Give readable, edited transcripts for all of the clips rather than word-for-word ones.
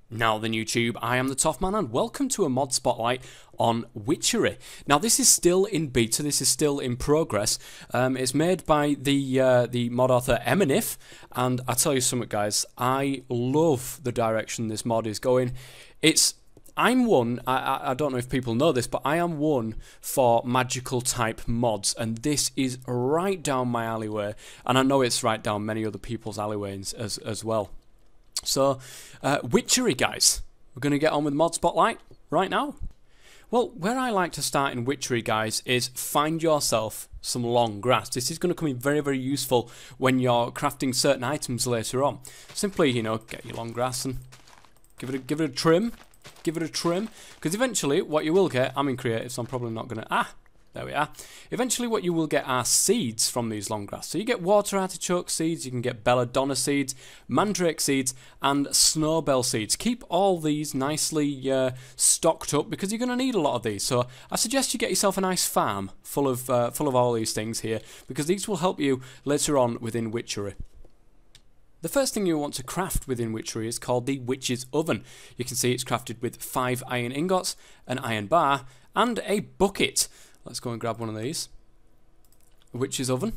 Now then YouTube, I am the Toff Man and welcome to a mod spotlight on Witchery. Now this is still in beta, this is still in progress. It's made by the mod author Emanif, and I tell you something guys, I love the direction this mod is going. I'm one, I don't know if people know this, but I am one for magical type mods, and this is right down my alleyway, and I know it's right down many other people's alleyways as well. So, Witchery guys, we're going to get on with Mod Spotlight right now. Well, where I like to start in Witchery guys is find yourself some long grass. This is going to come in very, very useful when you're crafting certain items later on. Simply, you know, get your long grass and give it a trim. Give it a trim, because eventually what you will get, I'm in creative so I'm probably not going to, there we are. Eventually what you will get are seeds from these long grass. So you get water artichoke seeds, you can get belladonna seeds, mandrake seeds and snowbell seeds. Keep all these nicely stocked up because you're going to need a lot of these. So I suggest you get yourself a nice farm full of all these things here, because these will help you later on within Witchery. The first thing you want to craft within Witchery is called the Witch's Oven. You can see it's crafted with 5 iron ingots, an iron bar, and a bucket. Let's go and grab one of these. A Witch's Oven.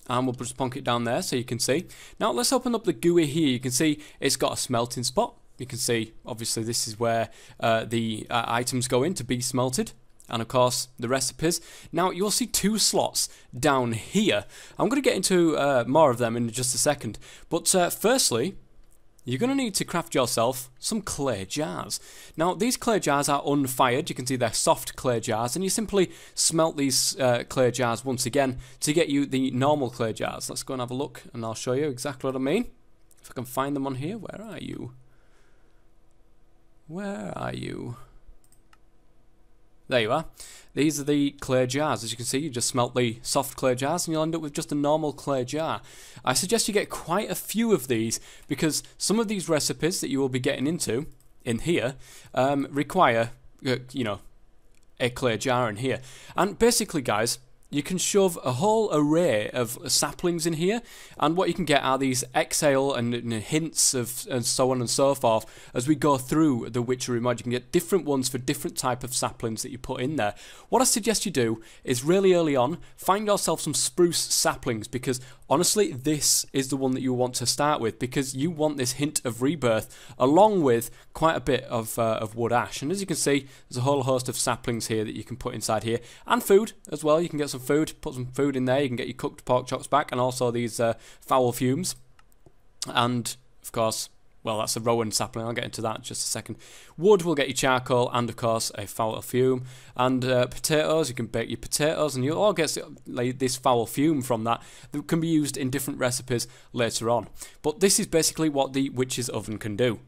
And we'll just plonk it down there so you can see. Now let's open up the GUI here. You can see it's got a smelting spot. You can see, obviously, this is where the items go in to be smelted. And of course the recipes. Now you'll see 2 slots down here. I'm going to get into more of them in just a second, but firstly you're going to need to craft yourself some clay jars. Now these clay jars are unfired, you can see they're soft clay jars, and you simply smelt these clay jars once again to get you the normal clay jars. Let's go and have a look and I'll show you exactly what I mean. If I can find them on here. Where are you? Where are you? There you are. These are the clay jars. As you can see, you just smelt the soft clay jars and you'll end up with just a normal clay jar. I suggest you get quite a few of these, because some of these recipes that you will be getting into in here require, you know, a clay jar in here. And basically, guys, you can shove a whole array of saplings in here, and what you can get are these exhale and hints of and so on and so forth as we go through the Witchery mod. You can get different ones for different type of saplings that you put in there. What I suggest you do is really early on find yourself some spruce saplings, because honestly this is the one that you want to start with, because you want this hint of rebirth along with quite a bit of wood ash. And as you can see, there's a whole host of saplings here that you can put inside here, and food as well. You can get some food, put some food in there, you can get your cooked pork chops back, and also these foul fumes. And of course, well, that's a Rowan sapling, I'll get into that in just a second. Wood will get you charcoal, and of course a foul fume. And potatoes, you can bake your potatoes, and you'll all get like this foul fume from that can be used in different recipes later on. But this is basically what the Witch's Oven can do.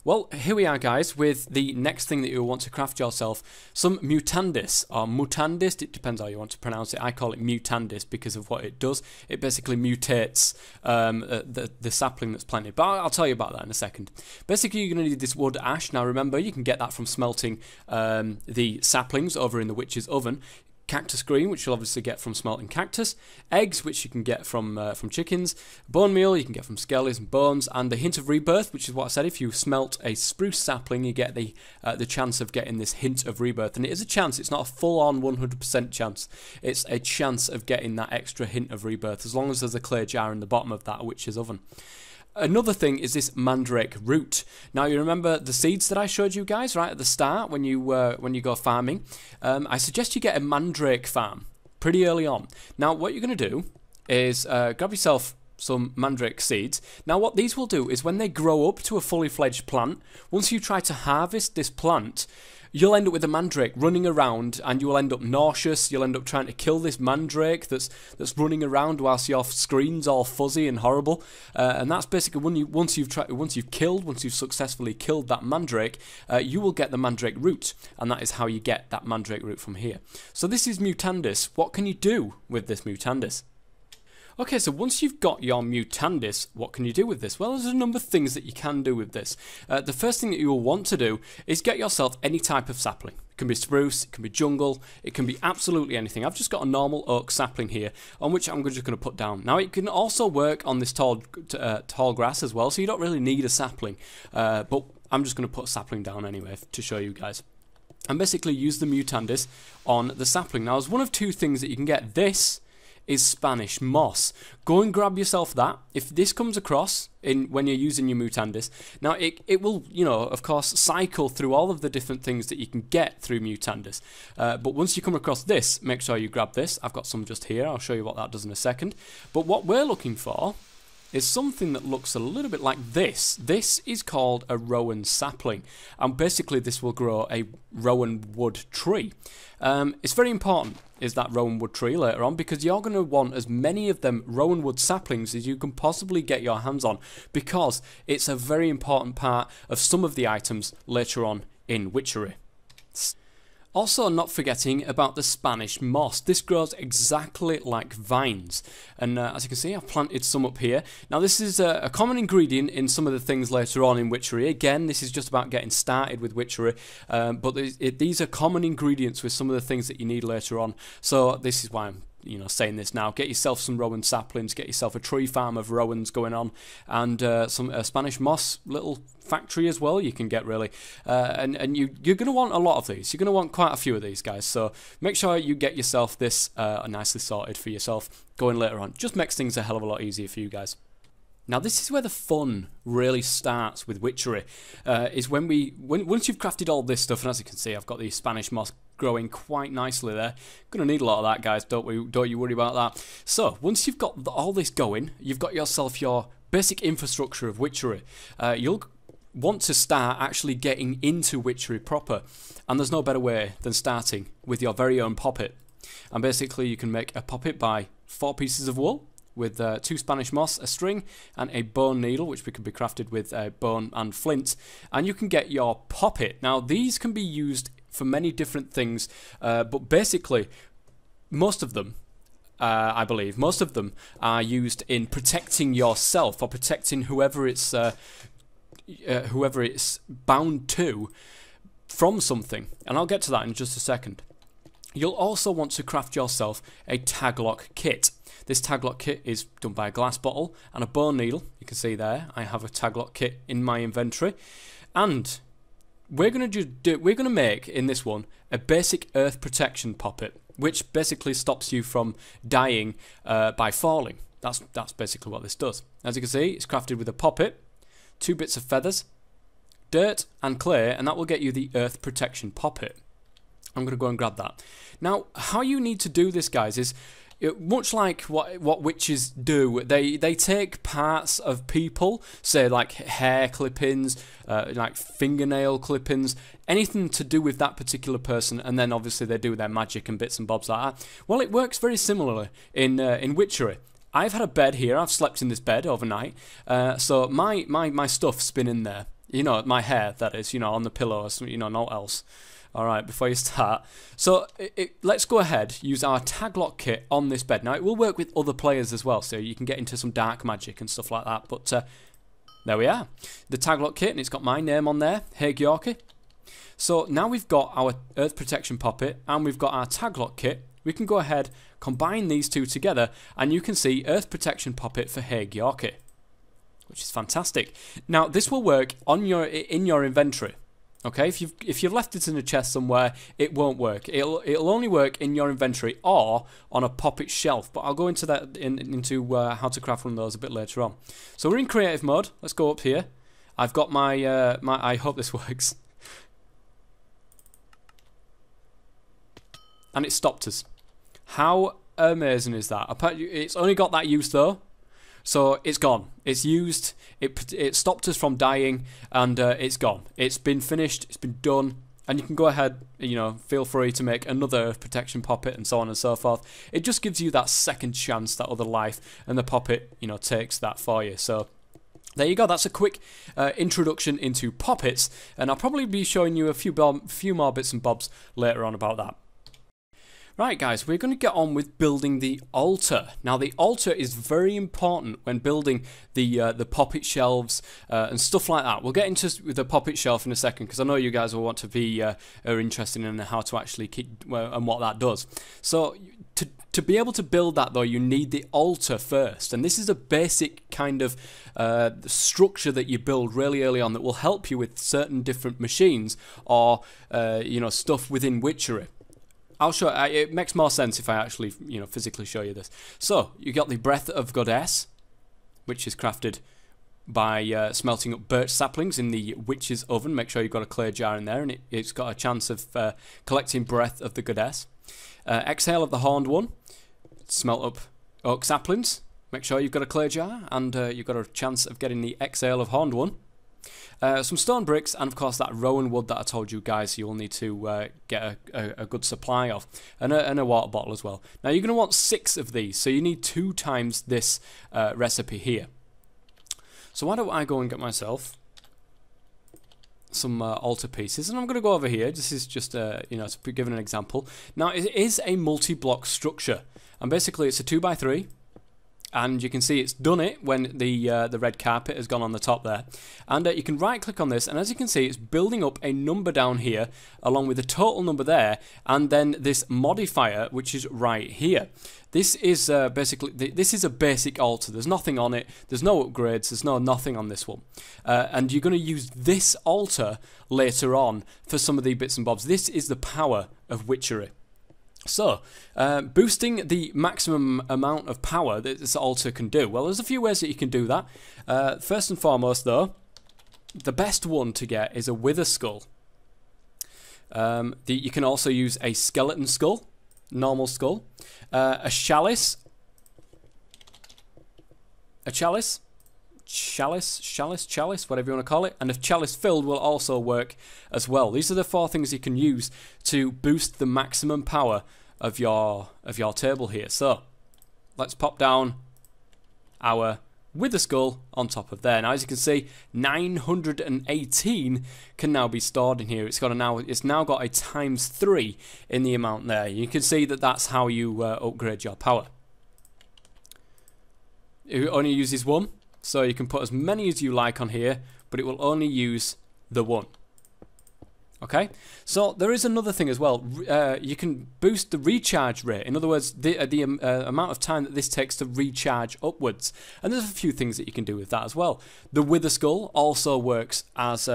Well, here we are guys with the next thing that you'll want to craft yourself, some Mutandis, or Mutandis, it depends how you want to pronounce it. I call it Mutandis because of what it does. It basically mutates the sapling that's planted, but I'll tell you about that in a second. Basically you're going to need this wood ash. Now remember, you can get that from smelting the saplings over in the Witch's Oven. Cactus green, which you'll obviously get from smelting cactus, eggs, which you can get from chickens, bone meal you can get from skellies and bones, and the hint of rebirth, which is what I said. If you smelt a spruce sapling, you get the chance of getting this hint of rebirth, and it is a chance. It's not a full-on 100% chance. It's a chance of getting that extra hint of rebirth, as long as there's a clay jar in the bottom of that Witch's Oven. Another thing is this mandrake root. Now you remember the seeds that I showed you guys right at the start when you go farming. I suggest you get a mandrake farm pretty early on. Now what you're going to do is grab yourself some mandrake seeds. Now what these will do is when they grow up to a fully fledged plant, once you try to harvest this plant, you'll end up with a mandrake running around, and you will end up nauseous. You'll end up trying to kill this mandrake that's running around whilst your screen's all fuzzy and horrible. And that's basically once you've successfully killed that mandrake, you will get the mandrake root, and that is how you get that mandrake root from here. So this is Mutandis. What can you do with this Mutandis? Okay, so once you've got your Mutandis, what can you do with this? Well, there's a number of things that you can do with this. The first thing that you will want to do is get yourself any type of sapling. It can be spruce, it can be jungle, it can be absolutely anything. I've just got a normal oak sapling here, on which I'm just going to put down. Now, it can also work on this tall grass as well, so you don't really need a sapling. But I'm just going to put a sapling down anyway to show you guys. And basically use the Mutandis on the sapling. Now, there's one of two things that you can get. This is Spanish moss. Go and grab yourself that. If this comes across when you're using your Mutandis, now it will, you know, of course, cycle through all of the different things that you can get through Mutandis. But once you come across this, make sure you grab this. I've got some just here. I'll show you what that does in a second. But what we're looking for is something that looks a little bit like this. This is called a Rowan sapling, and basically this will grow a Rowan wood tree. It's very important, is that Rowan wood tree later on, because you're going to want as many of them Rowan wood saplings as you can possibly get your hands on, because it's a very important part of some of the items later on in Witchery. Also, not forgetting about the Spanish moss. This grows exactly like vines, and as you can see, I've planted some up here. Now, this is a common ingredient in some of the things later on in Witchery. Again, this is just about getting started with Witchery, but these are common ingredients with some of the things that you need later on. So this is why I'm saying this now. Get yourself some Rowan saplings, get yourself a tree farm of Rowans going on, and some Spanish moss little factory as well you can get, really. And you're going to want a lot of these. You're going to want quite a few of these, guys. So make sure you get yourself this nicely sorted for yourself going later on. Just makes things a hell of a lot easier for you guys. Now, this is where the fun really starts with Witchery, is once you've crafted all this stuff, and as you can see, I've got the Spanish moss growing quite nicely there. Gonna need a lot of that, guys, don't you worry about that. So, once you've got all this going, you've got yourself your basic infrastructure of Witchery. You'll want to start actually getting into Witchery proper, and there's no better way than starting with your very own poppet. And basically, you can make a poppet by 4 pieces of wool, with 2 Spanish moss, a string, and a bone needle, which can be crafted with bone and flint, and you can get your poppet. Now, these can be used for many different things, but basically, most of them, I believe, most of them are used in protecting yourself or protecting whoever it's bound to from something, and I'll get to that in just a second. You'll also want to craft yourself a taglock kit. This taglock kit is done by a glass bottle and a bone needle. You can see there, I have a taglock kit in my inventory, and we're going to make in this one a basic earth protection poppet, which basically stops you from dying by falling. That's basically what this does. As you can see, it's crafted with a poppet, 2 bits of feathers, dirt and clay, and that will get you the earth protection poppet. I'm going to go and grab that. Now, how you need to do this, guys, is much like what witches do. They take parts of people, say like hair clippings, like fingernail clippings, anything to do with that particular person, and then obviously they do their magic and bits and bobs like that. Well, it works very similarly in Witchery. I've had a bed here. I've slept in this bed overnight, so my stuff's been in there. You know, my hair, that is, on the pillows, not else. Alright, before you start. So, let's go ahead, use our taglock kit on this bed. Now, it will work with other players as well, so you can get into some dark magic and stuff like that. But, there we are. The taglock kit, and it's got my name on there, Haig Yorkie. So, now we've got our Earth Protection Poppet, and we've got our taglock kit. We can go ahead, combine these two together, and you can see Earth Protection Poppet for Haig Yorkie, which is fantastic. Now, this will work in your inventory. Okay, if you've left it in a chest somewhere, it won't work. It'll only work in your inventory or on a poppet shelf. But I'll go into that into how to craft one of those a bit later on. So we're in creative mode. Let's go up here. I've got my I hope this works. And it stopped us. How amazing is that? It's only got that use though. So it's gone. It's used. It stopped us from dying, and it's gone. It's been finished. It's been done, and you can go ahead. Feel free to make another protection poppet and so on and so forth. It just gives you that second chance, that other life, and the poppet, takes that for you. So there you go. That's a quick introduction into poppets, and I'll probably be showing you a few more bits and bobs later on about that. Right, guys, we're going to get on with building the altar. Now, the altar is very important when building the poppet shelves and stuff like that. We'll get into the poppet shelf in a second, because I know you guys will want to be are interested in how to actually keep and what that does. So To be able to build that, though, you need the altar first. And this is a basic kind of structure that you build really early on that will help you with certain different machines or, you know, stuff within Witchery. I'll show it makes more sense if I actually, you know, physically show you this. So, you got the Breath of Goddess, which is crafted by smelting up birch saplings in the witch's oven. Make sure you've got a clay jar in there, and it's got a chance of collecting Breath of the Goddess. Exhale of the Horned One. Smelt up oak saplings. Make sure you've got a clay jar, and you've got a chance of getting the Exhale of Horned One. Some stone bricks, and of course that Rowan wood that I told you guys you'll need to get a good supply of, and a water bottle as well. Now you're going to want 6 of these, so you need 2 times this recipe here. So why don't I go and get myself some altar pieces, and I'm going to go over here. This is just you know, to give an example. Now it is a multi-block structure, and basically it's a 2x3. And you can see it's done it when the red carpet has gone on the top there. And you can right click on this, and as you can see it's building up a number down here along with the total number there, and then this modifier which is right here. This is basically, this is a basic altar. There's nothing on it, there's no upgrades, there's nothing on this one. And you're going to use this altar later on for some of the bits and bobs. This is the power of Witchery. So, boosting the maximum amount of power that this altar can do. Well, there's a few ways that you can do that. First and foremost, though, the best one to get is a Wither Skull. You can also use a Skeleton Skull, normal skull, a Chalice, chalice, whatever you want to call it, and a chalice filled will also work as well. These are the 4 things you can use to boost the maximum power of your table here. So let's pop down our Wither Skull on top of there. Now as you can see, 918 can now be stored in here. It's now got a ×3 in the amount there. You can see that that's how you upgrade your power. It only uses 1. So you can put as many as you like on here, but it will only use the 1. Okay, so there is another thing as well. You can boost the recharge rate. In other words, the amount of time that this takes to recharge upwards. And there's a few things that you can do with that as well. The Wither Skull also works as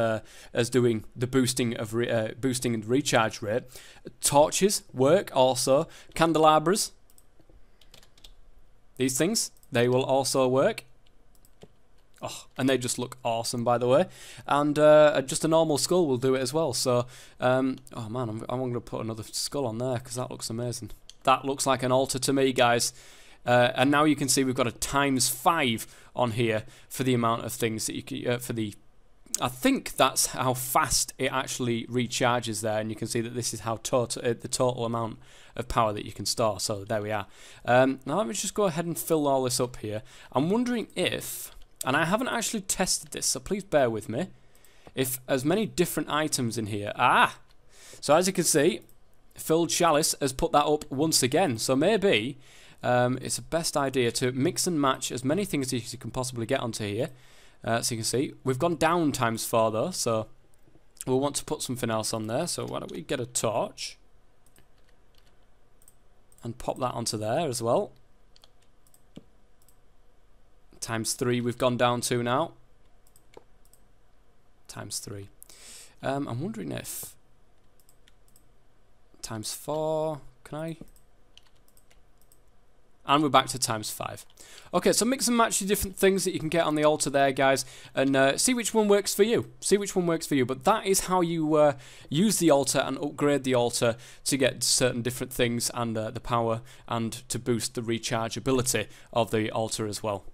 doing the boosting the recharge rate. Torches work also. Candelabras. These things, they will also work. Oh, and they just look awesome, by the way. And just a normal skull will do it as well. So, oh man, I'm going to put another skull on there because that looks amazing. That looks like an altar to me, guys. And now you can see we've got a ×5 on here for the amount of things that you can, I think that's how fast it actually recharges there. And you can see that this is how the total amount of power that you can store. So there we are. Now let me just go ahead and fill all this up here. I'm wondering if... And I haven't actually tested this, so please bear with me. If as many different items in here... So as you can see, Filled Chalice has put that up once again. So maybe it's a best idea to mix and match as many things as you can possibly get onto here. So you can see, we've gone down ×4 though, so we'll want to put something else on there. So why don't we get a torch and pop that onto there as well. ×3 we've gone down to now. ×3. I'm wondering if ×4, can I? And we're back to ×5. Okay, so mix and match the different things that you can get on the altar there, guys, and see which one works for you. See which one works for you. But that is how you use the altar and upgrade the altar to get certain different things and the power, and to boost the rechargeability of the altar as well.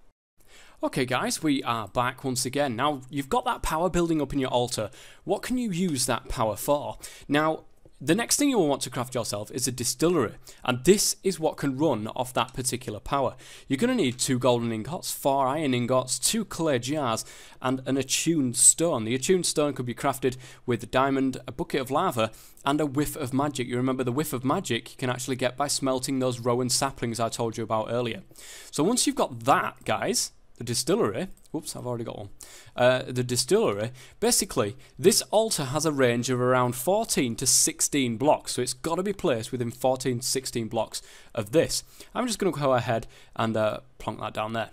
Okay guys, we are back once again. Now, you've got that power building up in your altar. What can you use that power for? Now, the next thing you will want to craft yourself is a distillery, and this is what can run off that particular power. You're going to need 2 golden ingots, 4 iron ingots, 2 clay jars, and an attuned stone. The attuned stone could be crafted with a diamond, a bucket of lava, and a whiff of magic. You remember the whiff of magic you can actually get by smelting those Rowan saplings I told you about earlier. So once you've got that, guys, the distillery, whoops, I've already got one. The distillery, basically, this altar has a range of around 14 to 16 blocks, so it's got to be placed within 14 to 16 blocks of this. I'm just going to go ahead and plonk that down there.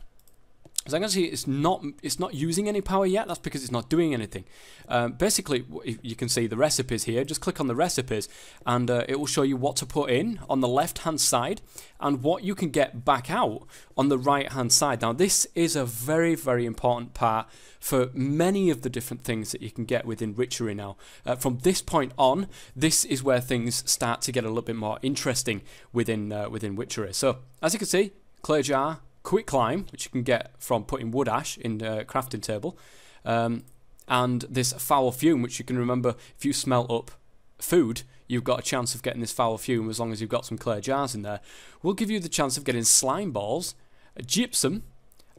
As I can see, it's not using any power yet. That's because it's not doing anything. Basically, you can see the recipes here. Just click on the recipes, and it will show you what to put in on the left-hand side and what you can get back out on the right-hand side. Now, this is a very, very important part for many of the different things that you can get within Witchery now. From this point on, this is where things start to get a little bit more interesting within Witchery. So, as you can see, clay jar, quick climb, which you can get from putting wood ash in the crafting table, and this foul fume, which you can remember if you smelt up food, you've got a chance of getting this foul fume as long as you've got some clay jars in there. Will give you the chance of getting slime balls, gypsum,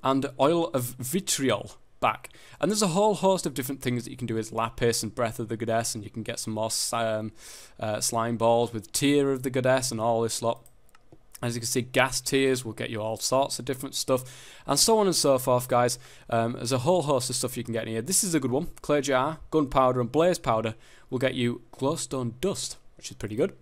and oil of vitriol back. And there's a whole host of different things that you can do with lapis and breath of the goddess, and you can get some more slime balls with tear of the goddess and all this lot. As you can see, gas tears will get you all sorts of different stuff, and so on and so forth, guys. There's a whole host of stuff you can get in here. This is a good one. Clay jar, gunpowder, and blaze powder will get you glowstone dust, which is pretty good.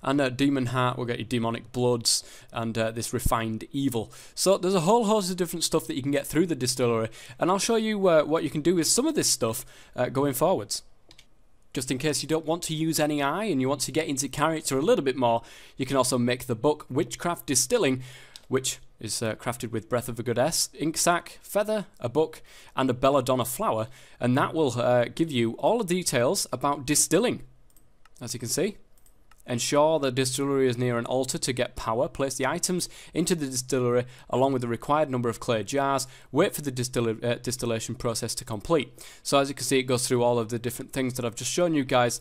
And demon heart will get you demonic bloods and this refined evil. So there's a whole host of different stuff that you can get through the distillery, and I'll show you what you can do with some of this stuff going forwards. Just in case you don't want to use any eye and you want to get into character a little bit more, you can also make the book Witchcraft Distilling, which is crafted with Breath of the Goddess, ink sac, feather, a book, and a belladonna flower, and that will give you all the details about distilling. As you can see, ensure the distillery is near an altar to get power. Place the items into the distillery along with the required number of clay jars. Wait for the distillation process to complete. So as you can see, it goes through all of the different things that I've just shown you guys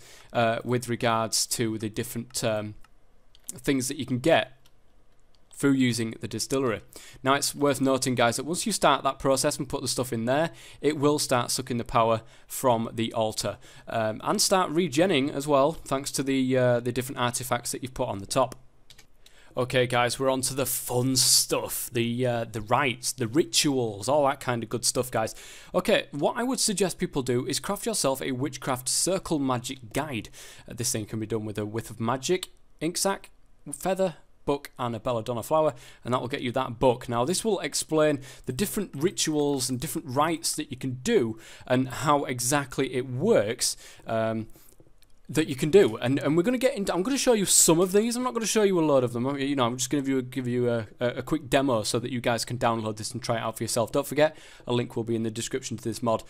with regards to the different things that you can get through using the distillery. Now, it's worth noting, guys, that once you start that process and put the stuff in there, it will start sucking the power from the altar and start regenning as well, thanks to the different artifacts that you've put on the top. Okay, guys, we're on to the fun stuff, the rites, the rituals, all that kind of good stuff, guys. Okay, what I would suggest people do is craft yourself a witchcraft circle magic guide. This thing can be done with a whiff of magic, ink sac, feather, book, and a belladonna flower, and that will get you that book. Now, this will explain the different rituals and different rites that you can do and how exactly it works that you can do. And we're going to get into, I'm going to show you some of these. I'm not going to show you a lot of them. You know, I'm just going to give you a quick demo so that you guys can download this and try it out for yourself. Don't forget, a link will be in the description to this mod,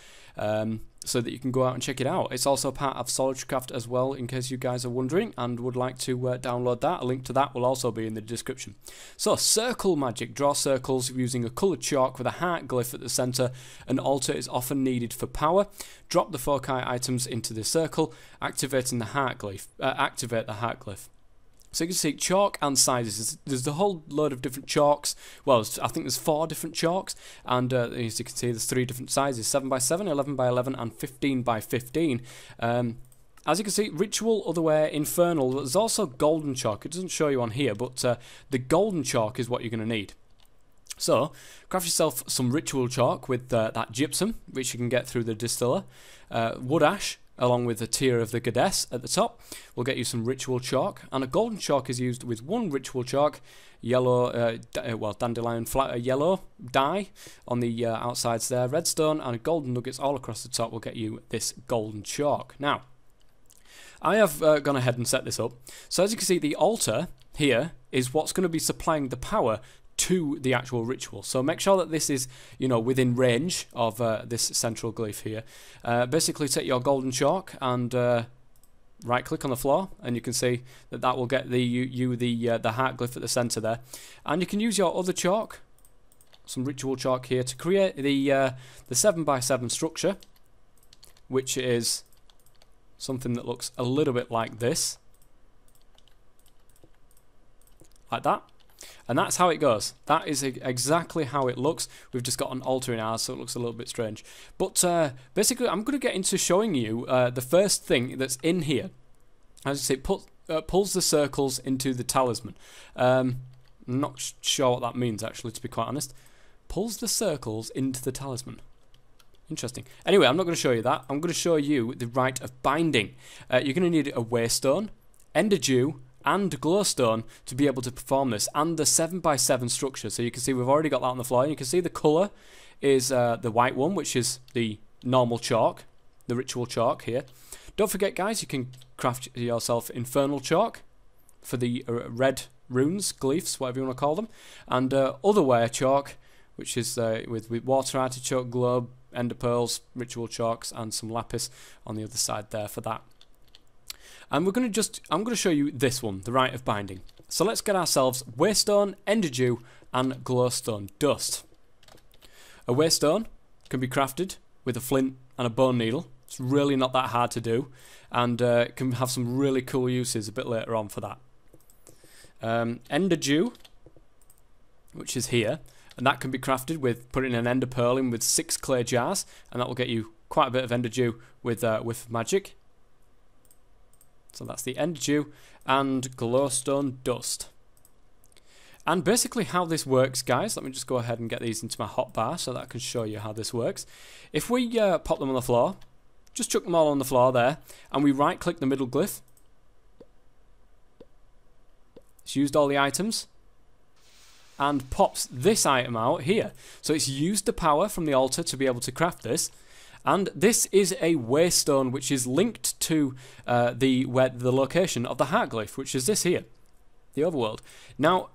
so that you can go out and check it out. It's also part of SolitaryCraft as well, in case you guys are wondering and would like to download that. A link to that will also be in the description. So, circle magic. Draw circles using a coloured chalk with a heart glyph at the centre. An altar is often needed for power. Drop the foci items into the circle, activating the heart glyph. Activate the heart glyph. So you can see chalk and sizes. There's a whole load of different chalks. Well, I think there's 4 different chalks, and as you can see, there's 3 different sizes: 7x7, 11x11, and 15x15. As you can see, ritual, otherware, infernal. There's also golden chalk. It doesn't show you on here, but the golden chalk is what you're going to need. So, craft yourself some ritual chalk with that gypsum, which you can get through the distiller. Wood ash, along with the tear of the goddess at the top, will get you some ritual chalk. And a golden chalk is used with 1 ritual chalk, yellow, dandelion yellow dye on the outsides there, redstone, and golden nuggets all across the top will get you this golden chalk. Now, I have gone ahead and set this up. So as you can see, the altar here is what's going to be supplying the power to the actual ritual. So make sure that this is, you know, within range of this central glyph here. Basically, take your golden chalk and right click on the floor, and you can see that that will get the heart glyph at the center there. And you can use your other chalk, some ritual chalk here, to create the 7x7 structure, which is something that looks a little bit like this, like that. And that's how it goes. That is exactly how it looks. We've just got an altar in ours, so it looks a little bit strange. But basically, I'm going to get into showing you the first thing that's in here. As you see, pulls the circles into the talisman. I'm not sure what that means, actually, to be quite honest. pulls the circles into the talisman. Interesting. Anyway, I'm not going to show you that. I'm going to show you the rite of binding. You're going to need a waystone, ender dew, and glowstone to be able to perform this, and the 7x7 structure. So you can see we've already got that on the floor. You can see the colour is the white one, which is the normal chalk, the ritual chalk here. Don't forget, guys, you can craft yourself infernal chalk for the red runes, glyphs, whatever you want to call them, and otherware chalk, which is with water artichoke, globe, ender pearls, ritual chalks, and some lapis on the other side there for that. And I'm going to show you this one, the rite of binding. So let's get ourselves waystone, ender dew, and glowstone dust. A waystone can be crafted with a flint and a bone needle. It's really not that hard to do, and can have some really cool uses a bit later on for that. Ender dew, which is here, and that can be crafted with putting an ender pearl in with 6 clay jars, and that will get you quite a bit of ender dew with magic. So that's the ender dew and glowstone dust. And basically how this works, guys, let me just go ahead and get these into my hotbar so that I can show you how this works. If we pop them on the floor, just chuck them all on the floor there, and we right click the middle glyph. It's used all the items and pops this item out here. So it's used the power from the altar to be able to craft this. And this is a waystone which is linked to the location of the heart glyph, which is this here, the overworld. Now,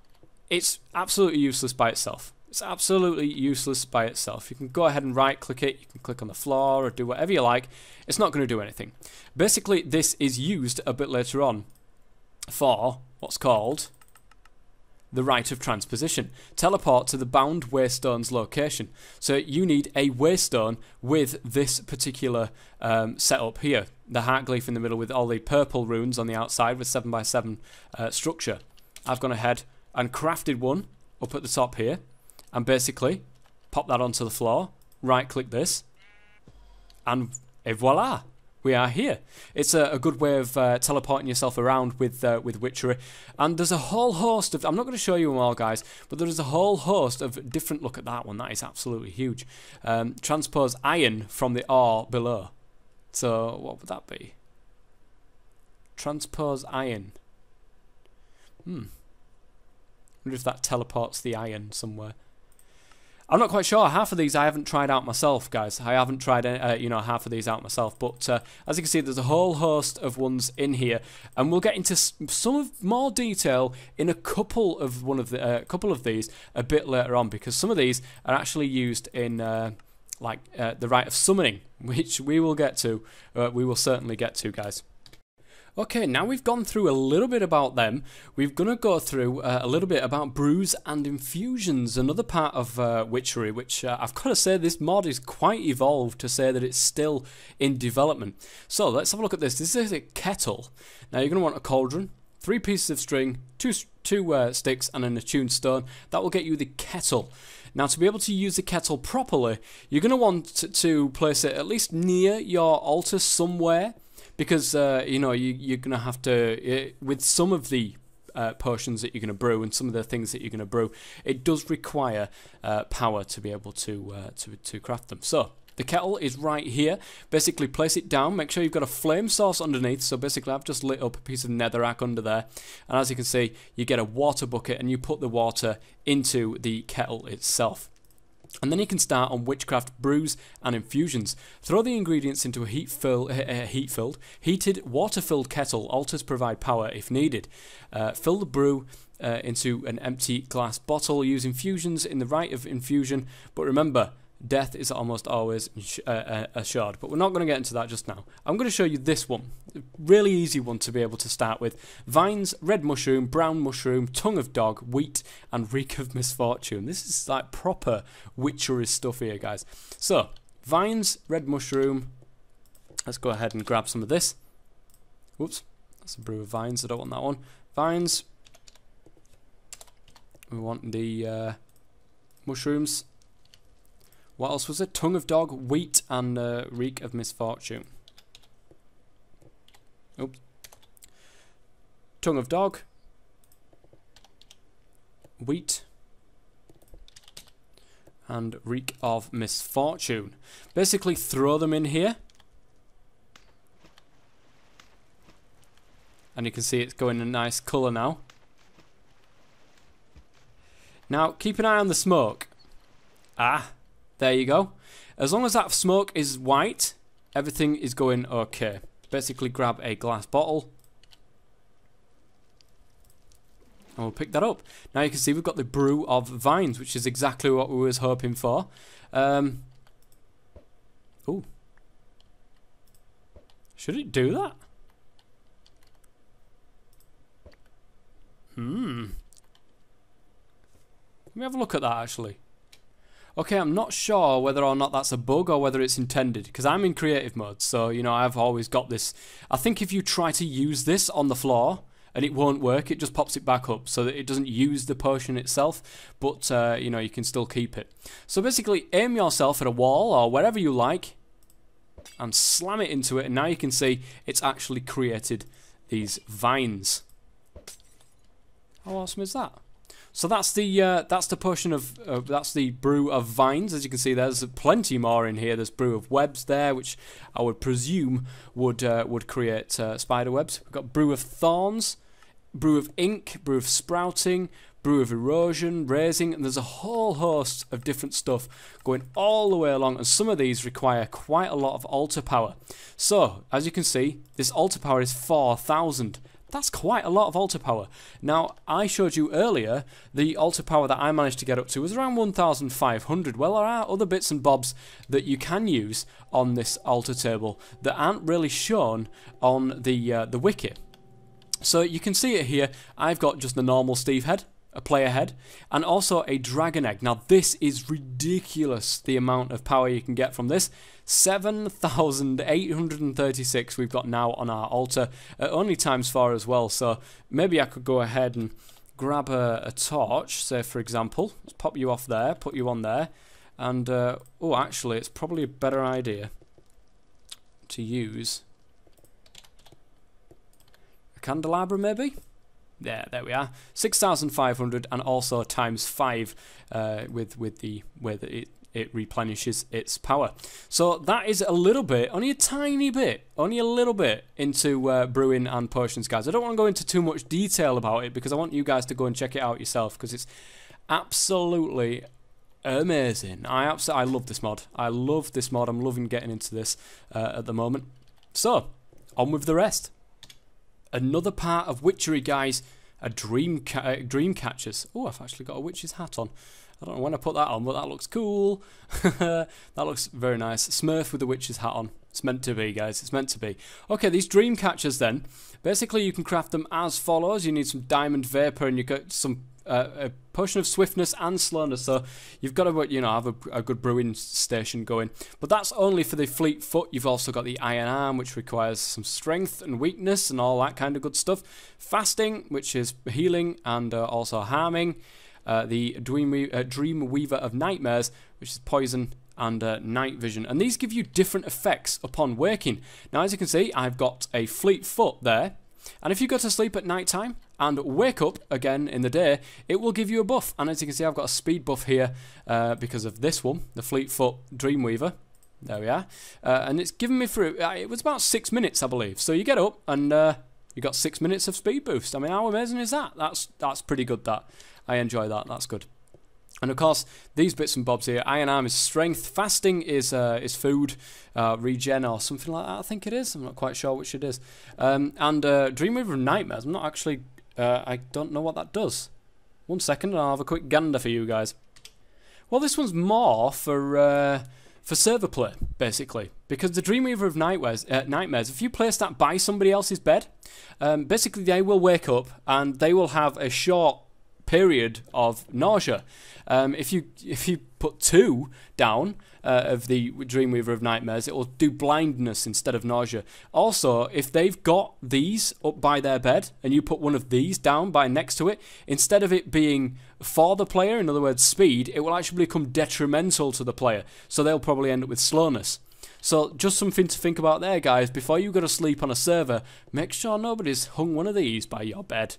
it's absolutely useless by itself. It's absolutely useless by itself. You can go ahead and right click it, you can click on the floor or do whatever you like. It's not going to do anything. Basically, this is used a bit later on for what's called the rite of transposition. Teleport to the bound waystone's location. So you need a waystone with this particular setup here. The heart glyph in the middle with all the purple runes on the outside with 7x7 structure. I've gone ahead and crafted one up at the top here, and basically pop that onto the floor, right click this, and voila, we are here. It's a good way of teleporting yourself around with Witchery, and there's a whole host of, I'm not going to show you them all, guys, but there is a whole host of different, look at that one, that is absolutely huge. Transpose iron from the ore below. So what would that be? Transpose iron. I wonder if that teleports the iron somewhere. I'm not quite sure. Half of these I haven't tried out myself, guys. I haven't tried, half of these out myself. But as you can see, there's a whole host of ones in here, and we'll get into some of more detail in a couple of these a bit later on, because some of these are actually used in the rite of summoning, which we will get to. We will certainly get to, guys. Okay, now we've gone through a little bit about them, we're going to go through a little bit about brews and infusions, another part of Witchery, which I've got to say this mod is quite evolved to say that it's still in development. So let's have a look at this. This is a kettle. Now you're going to want a cauldron, 3 pieces of string, two sticks and an attuned stone. That will get you the kettle. Now, to be able to use the kettle properly, you're going to want to place it at least near your altar somewhere, because you're going to have to, with some of the potions that you're going to brew and some of the things that you're going to brew, it does require power to be able to craft them. So the kettle is right here. Basically, place it down. Make sure you've got a flame source underneath. So basically, I've just lit up a piece of netherrack under there, and as you can see, you get a water bucket and you put the water into the kettle itself. And then you can start on witchcraft brews and infusions. Throw the ingredients into a heated, water-filled kettle. Altars provide power if needed. Fill the brew into an empty glass bottle. Use infusions in the rite of infusion. But remember, death is almost always assured. But we're not going to get into that just now. I'm going to show you this one. A really easy one to be able to start with. Vines, red mushroom, brown mushroom, tongue of dog, wheat, and reek of misfortune. This is like proper witchery stuff here, guys. So, vines, red mushroom. Let's go ahead and grab some of this. Whoops. That's a brew of vines. I don't want that one. Vines. We want the mushrooms. What else was it? Tongue of dog, wheat, and reek of misfortune. Oops. Tongue of dog, wheat, and Reek of Misfortune. Basically throw them in here. And you can see it's going a nice colour now. Now, keep an eye on the smoke. Ah, there you go. As long as that smoke is white, everything is going okay. Basically grab a glass bottle. And we'll pick that up. Now you can see we've got the Brew of Vines, which is exactly what we was hoping for. Ooh. Should it do that? Let me have a look at that actually. Okay, I'm not sure whether or not that's a bug or whether it's intended, because I'm in creative mode, so, you know, I've always got this. I think if you try to use this on the floor and it won't work, it just pops it back up so that it doesn't use the potion itself, but, you know, you can still keep it. So basically, aim yourself at a wall or wherever you like and slam it into it, and now you can see it's actually created these vines. How awesome is that? So that's the potion of that's the Brew of Vines. As you can see, there's plenty more in here. There's Brew of Webs there, which I would presume would create spider webs. We've got Brew of Thorns, Brew of Ink, Brew of Sprouting, Brew of Erosion, Raising, and there's a whole host of different stuff going all the way along, and some of these require quite a lot of altar power. So, as you can see, this altar power is 4,000. That's quite a lot of altar power. Now, I showed you earlier the altar power that I managed to get up to was around 1,500. Well, there are other bits and bobs that you can use on this altar table that aren't really shown on the wiki. So you can see it here. I've got just the normal Steve head, a player head, and also a dragon egg. Now, this is ridiculous, the amount of power you can get from this. 7,836 we've got now on our altar, only ×4 as well, so maybe I could go ahead and grab a torch, say for example. Let's pop you off there, put you on there, and oh, actually it's probably a better idea to use a candelabra maybe. Yeah, there we are. 6,500 and also ×5 with the way that it replenishes its power. So that is a little bit, only a tiny bit, only a little bit into brewing and potions, guys. I don't want to go into too much detail about it because I want you guys to go and check it out yourself because it's absolutely amazing. I love this mod. I love this mod. I'm loving getting into this at the moment. So, on with the rest. Another part of Witchery, guys, are dream catchers. Oh, I've actually got a witch's hat on. I don't know when I put that on, but that looks cool. That looks very nice. Smurf with the witch's hat on. It's meant to be, guys. It's meant to be. Okay, these dream catchers then. Basically, you can craft them as follows. You need some diamond vapor, and you got some a potion of swiftness and slowness. So you've got to, you know, have a good brewing station going. But that's only for the fleet foot. You've also got the iron arm, which requires some strength and weakness and all that kind of good stuff. Fasting, which is healing and also harming. The Dream Weaver of Nightmares, which is poison and night vision, and these give you different effects upon waking. Now, as you can see, I've got a fleet foot there, and if you go to sleep at night time and wake up again in the day, it will give you a buff. And as you can see, I've got a speed buff here because of this one, the fleet foot Dreamweaver. There we are, and it's given me through. It was about 6 minutes, I believe. So you get up and you got 6 minutes of speed boost. I mean, how amazing is that? That's pretty good. That I enjoy that. That's good. And of course, these bits and bobs here. Iron arm is strength. Fasting is food, regen or something like that. I think it is. I'm not quite sure which it is. And Dreamweaver of Nightmares. I'm not actually. I don't know what that does. 1 second, and I'll have a quick gander for you guys. Well, this one's more for server play, basically, because the Dreamweaver of Nightmares, if you place that by somebody else's bed, basically they will wake up and they will have a short period of nausea. If you put 2 down of the Dreamweaver of Nightmares, it will do blindness instead of nausea. Also, if they've got these up by their bed and you put one of these down by next to it, instead of it being for the player, in other words speed, it will actually become detrimental to the player, so they'll probably end up with slowness. So just something to think about there, guys. Before you go to sleep on a server, make sure nobody's hung one of these by your bed.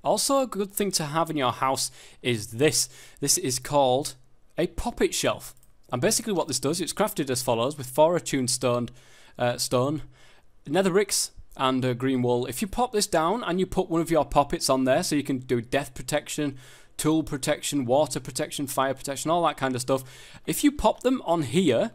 Also, a good thing to have in your house is this. This is called a poppet shelf. And basically what this does, it's crafted as follows with 4 attuned stone, nether bricks, and green wool. If you pop this down and you put one of your poppets on there, so you can do death protection, tool protection, water protection, fire protection, all that kind of stuff. If you pop them on here,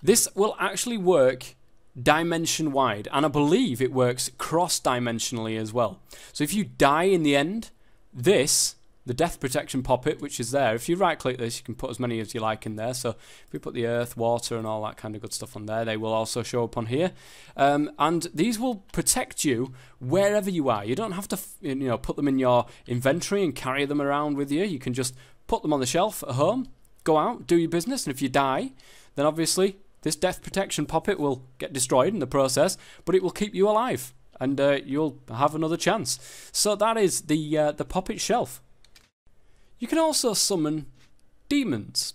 this will actually work dimension wide, and I believe it works cross-dimensionally as well. So if you die in the end, this, the death protection poppet, which is there, if you right click this, you can put as many as you like in there. So if we put the earth, water and all that kind of good stuff on there, they will also show up on here, and these will protect you wherever you are. You don't have to put them in your inventory and carry them around with you. You can just put them on the shelf at home, go out, do your business, and if you die, then obviously this death protection poppet will get destroyed in the process, but it will keep you alive, and you'll have another chance. So that is the poppet shelf. You can also summon demons.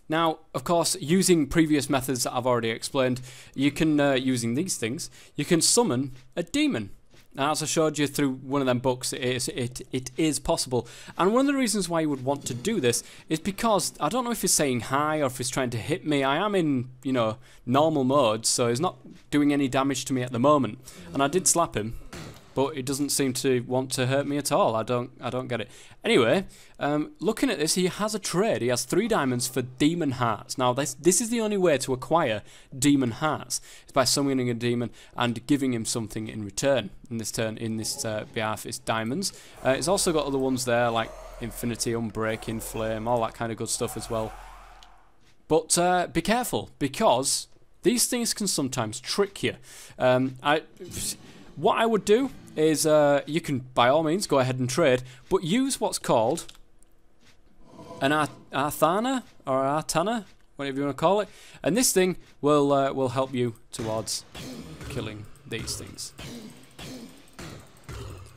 Now, of course, using previous methods that I've already explained, you can, using these things, you can summon a demon. And as I showed you through one of them books, it is possible. And one of the reasons why you would want to do this is because, I don't know if he's saying hi or if he's trying to hit me. I am in, normal mode, so he's not doing any damage to me at the moment. And I did slap him, but he doesn't seem to want to hurt me at all. I don't get it. Anyway, looking at this, he has a trade. He has 3 diamonds for demon hearts. Now, this is the only way to acquire demon hearts. It's by summoning a demon and giving him something in return. In this behalf, it's diamonds. It's also got other ones there, like infinity, unbreaking, flame, all that kind of good stuff as well. But be careful, because these things can sometimes trick you. What I would do is, you can by all means go ahead and trade, but use what's called an Arthana or Artana, whatever you want to call it, and this thing will help you towards killing these things.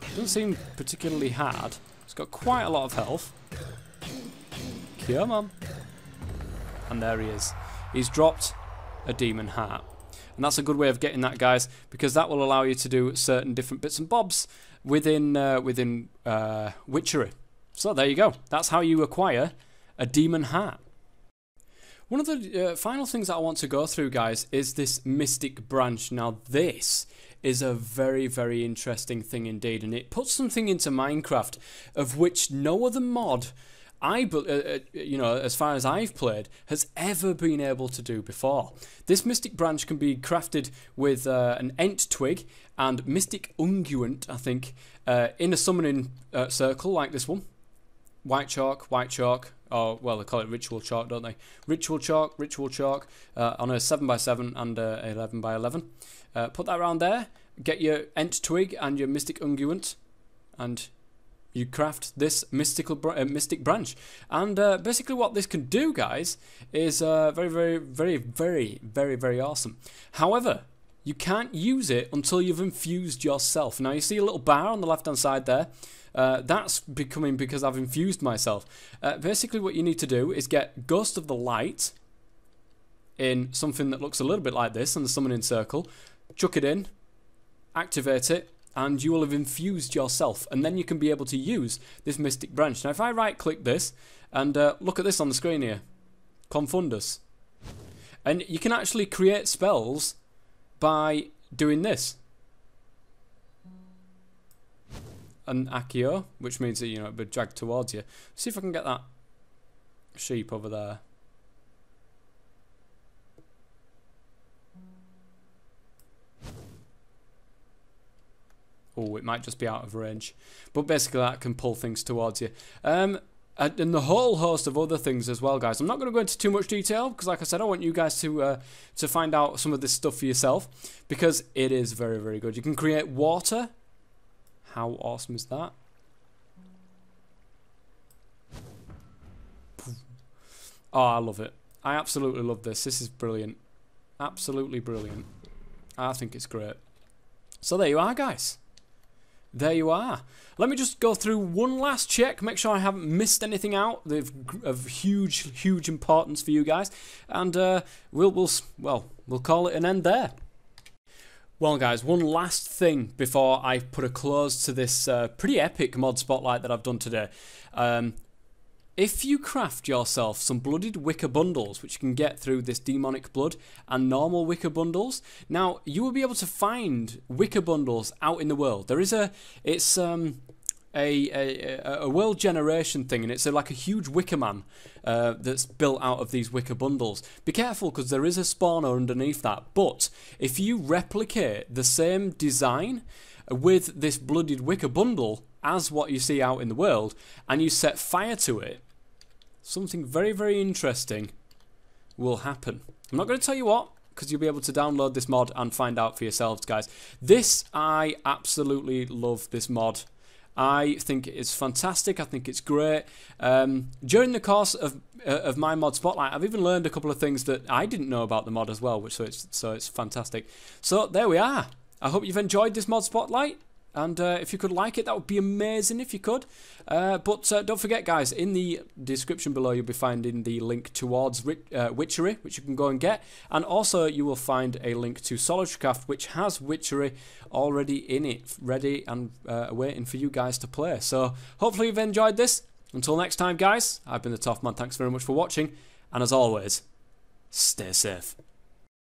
Doesn't seem particularly hard. It's got quite a lot of health. Come on. And there he is. He's dropped a demon heart. And that's a good way of getting that, guys, because that will allow you to do certain different bits and bobs within Witchery. So there you go. That's how you acquire a demon heart. One of the final things that I want to go through, guys, is this mystic branch. Now, this is a very, very interesting thing indeed, and it puts something into Minecraft of which no other mod, as far as I've played, has ever been able to do before. This mystic branch can be crafted with an ent twig and mystic unguent, I think, in a summoning circle like this one. White chalk, or well, they call it ritual chalk, don't they? Ritual chalk, on a 7x7 and a 11x11. Put that around there, get your ent twig and your mystic unguent, and you craft this mystic branch. And basically what this can do, guys, is very awesome. However, you can't use it until you've infused yourself. Now, you see a little bar on the left-hand side there. That's becoming because I've infused myself. Basically what you need to do is get Ghost of the Light in something that looks a little bit like this in the summoning circle, chuck it in, activate it, and you will have infused yourself, and then you can be able to use this mystic branch. Now if I right click this and look at this on the screen here, Confundus, and you can actually create spells by doing this. An Accio, which means that, it would drag towards you. See if I can get that sheep over there. Oh, it might just be out of range. But basically that can pull things towards you. And the whole host of other things as well, guys. I'm not going to go into too much detail, because like I said, I want you guys to find out some of this stuff for yourself, because it is very, very good. You can create water. How awesome is that? Oh, I love it. I absolutely love this. This is brilliant. Absolutely brilliant. I think it's great. So there you are, guys. There you are. Let me just go through one last check, make sure I haven't missed anything out of huge importance for you guys, and we'll call it an end there. Well, guys, one last thing before I put a close to this pretty epic mod spotlight that I've done today. if you craft yourself some blooded wicker bundles, which you can get through this demonic blood and normal wicker bundles, now you will be able to find wicker bundles out in the world. There is a world generation thing, and it's like a huge wicker man that's built out of these wicker bundles. Be careful, because there is a spawner underneath that, but if you replicate the same design with this blooded wicker bundle as what you see out in the world, and you set fire to it, something very, very interesting will happen. I'm not going to tell you what, because you'll be able to download this mod and find out for yourselves, guys. I absolutely love this mod. I think it's fantastic. I think it's great. During the course of my mod spotlight, I've even learned a couple of things that I didn't know about the mod as well, so it's fantastic. So there we are. I hope you've enjoyed this mod spotlight, and if you could like it, that would be amazing if you could. But don't forget, guys, in the description below you'll be finding the link towards Witchery, which you can go and get, and also you will find a link to SolitaryCraft, which has Witchery already in it, ready and waiting for you guys to play. So hopefully you've enjoyed this. Until next time, guys, I've been the Toff Man. Thanks very much for watching, and as always, stay safe.